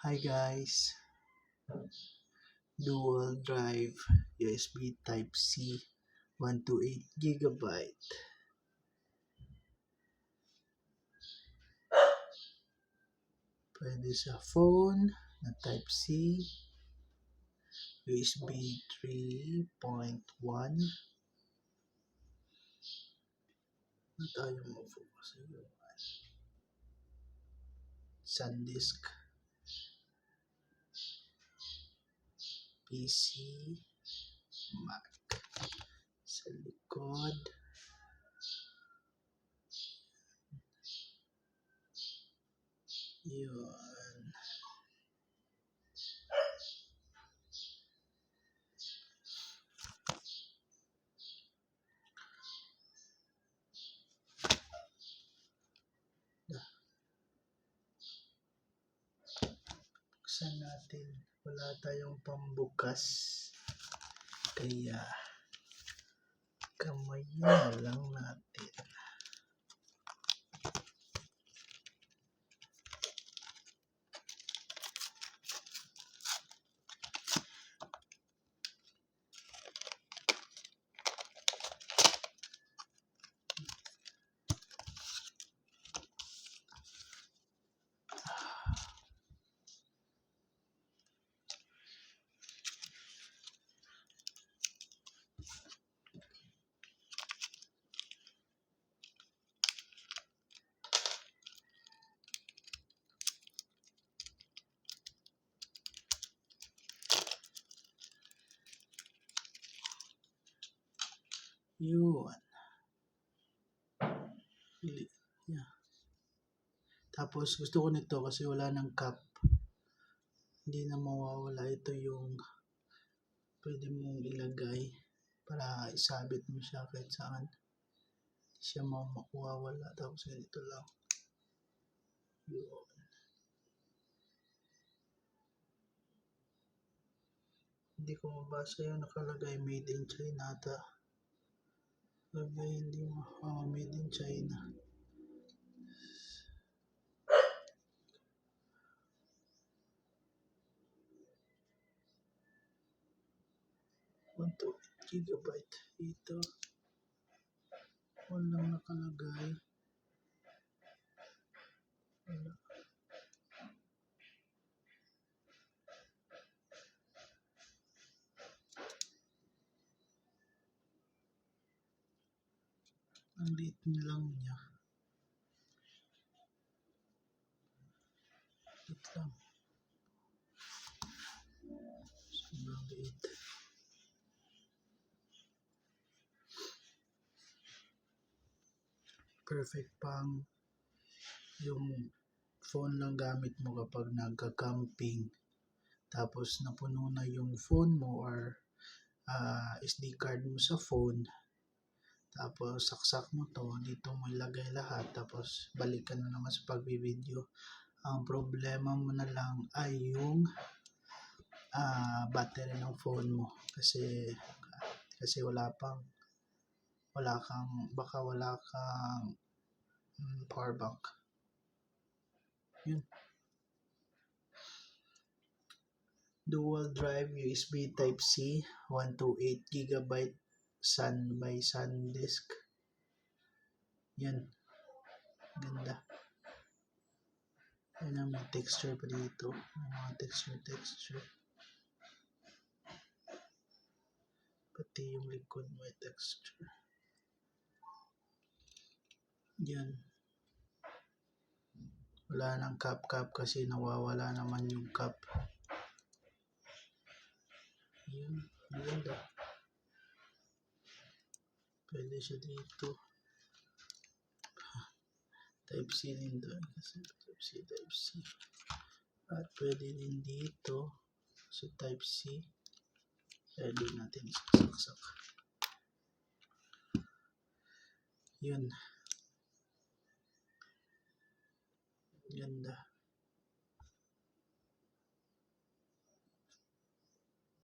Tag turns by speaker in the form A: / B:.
A: Hi guys, dual drive USB Type C 128 GB. Pwede sa phone na Type C, USB 3.1. Ano tayo mag-focus sa iyo? SanDisk, PC, Mac. Sa likod, yun. Buksan natin. Wala tayong pambukas. Kaya, kamay na lang natin. Yun. Yeah. Tapos gusto ko nito kasi wala ng cap. Hindi na mawawala. Ito yung pwede mong ilagay para isabit mo siya kahit saan. Hindi siya mawawala. Tapos ganito lang. Yun. Hindi ko mabasa yung nakalagay made in China ata. Hindi mo made in China. GB ito. Walang nakalagay. Wala. Ang liit lang niya. Liit lang. Sobrang liit. Perfect pang yung phone lang gamit mo kapag nagka-camping. Tapos napuno na yung phone mo or SD card mo sa phone. Tapos saksak mo to, dito mo ilagay lahat. Tapos balik ka na naman sa pagbibideo. Ang problema mo na lang ay yung battery ng phone mo. Kasi baka wala kang power bank. Yun. Dual drive USB Type C 128 GB by SanDisk. Yan. Ganda. Yan ang may texture pa dito. Mga texture. Pati yung likod may texture. Yan. Wala nang cap kasi nawawala naman yung cap. Yan. Ganda. Pwede siya dito. Type C din doon. Kasi Type C. At pwede din dito. So Type C. Pwede natin saksak. Yun.